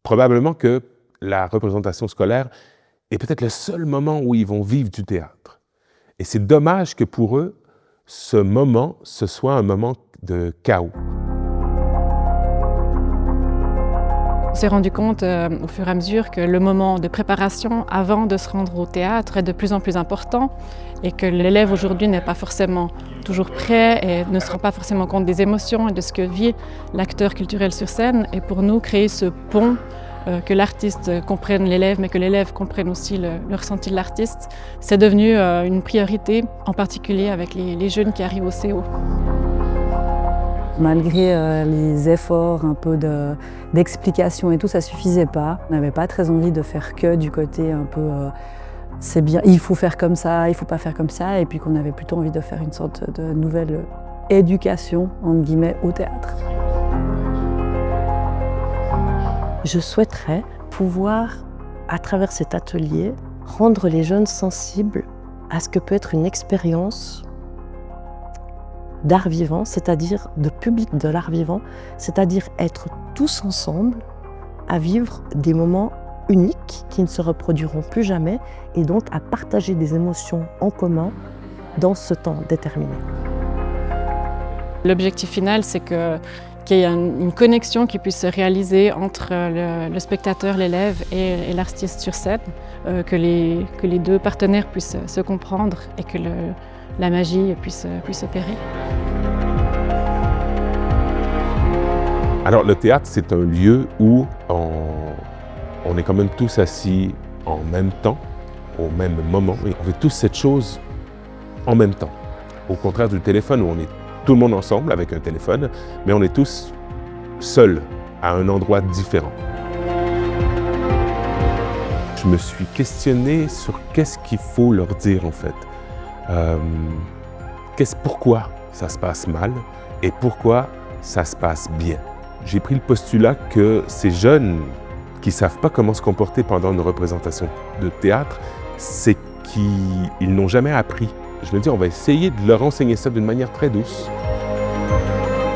probablement que la représentation scolaire est peut-être le seul moment où ils vont vivre du théâtre. Et c'est dommage que pour eux, ce moment, ce soit un moment de chaos. On s'est rendu compte au fur et à mesure que le moment de préparation avant de se rendre au théâtre est de plus en plus important et que l'élève aujourd'hui n'est pas forcément toujours prêt et ne se rend pas forcément compte des émotions et de ce que vit l'acteur culturel sur scène. Et pour nous, créer ce pont, que l'artiste comprenne l'élève, mais que l'élève comprenne aussi le ressenti de l'artiste, c'est devenu une priorité, en particulier avec les jeunes qui arrivent au CO. Malgré les efforts un peu d'explication et tout, ça suffisait pas. On n'avait pas très envie de faire que du côté un peu c'est bien, il faut faire comme ça, il faut pas faire comme ça, et puis qu'on avait plutôt envie de faire une sorte de nouvelle éducation, entre guillemets, au théâtre. Je souhaiterais pouvoir, à travers cet atelier, rendre les jeunes sensibles à ce que peut être une expérience d'art vivant, c'est-à-dire de public de l'art vivant, c'est-à-dire être tous ensemble à vivre des moments uniques qui ne se reproduiront plus jamais et donc à partager des émotions en commun dans ce temps déterminé. L'objectif final, c'est qu'il y ait une connexion qui puisse se réaliser entre le spectateur, l'élève et l'artiste sur scène, que les deux partenaires puissent se comprendre et que la magie puisse opérer. Alors, le théâtre, c'est un lieu où on est quand même tous assis en même temps, au même moment, et on fait tous cette chose en même temps. Au contraire du téléphone, où on est tout le monde ensemble avec un téléphone, mais on est tous seuls à un endroit différent. Je me suis questionné sur qu'est-ce qu'il faut leur dire en fait. Pourquoi ça se passe mal et pourquoi ça se passe bien. J'ai pris le postulat que ces jeunes qui ne savent pas comment se comporter pendant une représentation de théâtre, c'est qu'ils n'ont jamais appris. Je me dis, on va essayer de leur enseigner ça d'une manière très douce.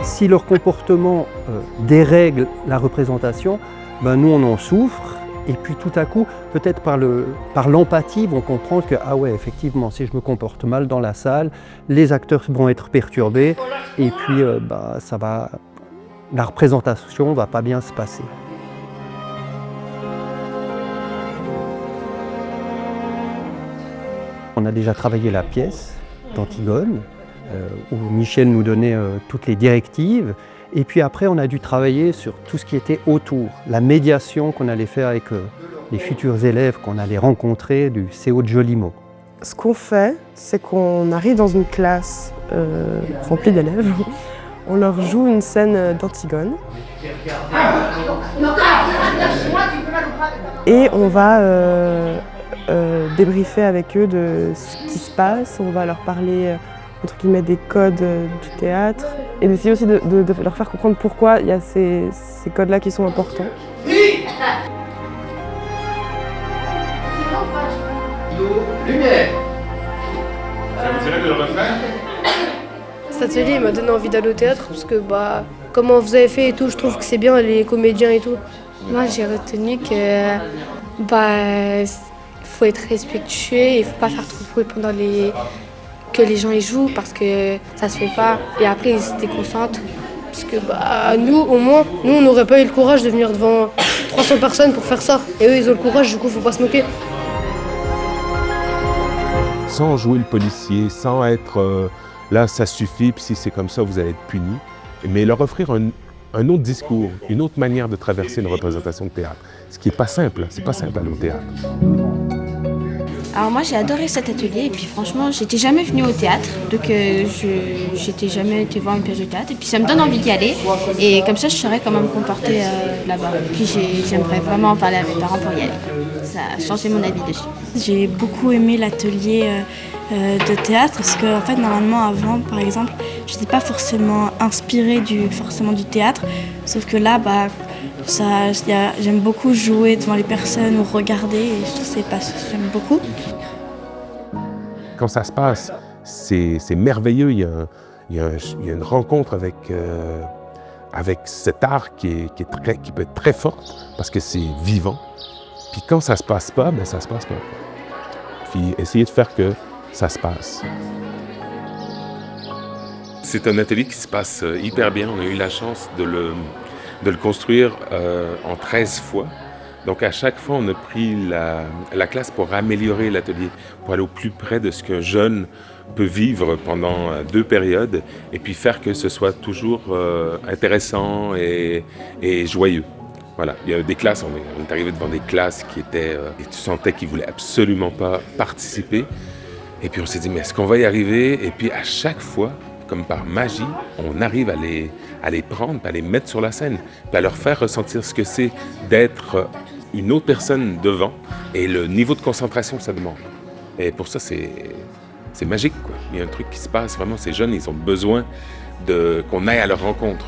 Si leur comportement dérègle la représentation, ben nous on en souffre. Et puis tout à coup, peut-être par l'empathie, vont comprendre que ah ouais, effectivement, si je me comporte mal dans la salle, les acteurs vont être perturbés et puis la représentation va pas bien se passer. On a déjà travaillé la pièce d'Antigone, où Michel nous donnait toutes les directives. Et puis après, on a dû travailler sur tout ce qui était autour, la médiation qu'on allait faire avec les futurs élèves qu'on allait rencontrer du CO de Jolimont. Ce qu'on fait, c'est qu'on arrive dans une classe remplie d'élèves, on leur joue une scène d'Antigone. Et on va débriefer avec eux de ce qui se passe, on va leur parler entre guillemets des codes du théâtre et d'essayer aussi de leur faire comprendre pourquoi il y a ces codes-là qui sont importants. Lumière. Ça vous dirait de le refaire? Cet atelier m'a donné envie d'aller au théâtre parce que comment vous avez fait et tout, je trouve que c'est bien les comédiens et tout. Moi j'ai retenu que faut être respectueux et il faut pas faire trop de bruit pendant que les gens y jouent parce que ça se fait pas et après ils se déconcentrent. Parce que nous au moins, nous on n'aurait pas eu le courage de venir devant 300 personnes pour faire ça. Et eux ils ont le courage, du coup faut pas se moquer. Sans jouer le policier, sans être là ça suffit, puis si c'est comme ça vous allez être puni, mais leur offrir un autre discours, une autre manière de traverser une représentation de théâtre. Ce qui n'est pas simple, c'est pas simple aller au théâtre. Alors moi j'ai adoré cet atelier et puis franchement j'étais jamais venue au théâtre donc j'étais jamais été voir une pièce de théâtre et puis ça me donne envie d'y aller et comme ça je saurais comment me comporter là-bas. Puis j'aimerais vraiment en parler à mes parents pour y aller. Ça a changé mon avis dessus. J'ai beaucoup aimé l'atelier de théâtre parce que en fait normalement avant par exemple j'étais pas forcément inspirée du théâtre sauf que là j'aime beaucoup jouer devant les personnes ou regarder et j'aime beaucoup. Quand ça se passe, c'est merveilleux, il y a une rencontre avec cet art qui peut être très fort parce que c'est vivant. Puis quand ça se passe pas, ben ça se passe pas. Puis essayer de faire que ça se passe. C'est un atelier qui se passe hyper bien. On a eu la chance de le construire en 13 fois. Donc à chaque fois, on a pris la classe pour améliorer l'atelier, pour aller au plus près de ce qu'un jeune peut vivre pendant 2 périodes et puis faire que ce soit toujours intéressant et joyeux. Voilà, il y a des classes, on est arrivé devant des classes qui étaient, et tu sentais qu'ils ne voulaient absolument pas participer. Et puis on s'est dit, mais est-ce qu'on va y arriver? Et puis à chaque fois, comme par magie, on arrive à les prendre, à les mettre sur la scène, puis à leur faire ressentir ce que c'est d'être une autre personne devant et le niveau de concentration que ça demande. Et pour ça, c'est magique, quoi. Il y a un truc qui se passe, vraiment, ces jeunes, ils ont besoin qu'on aille à leur rencontre.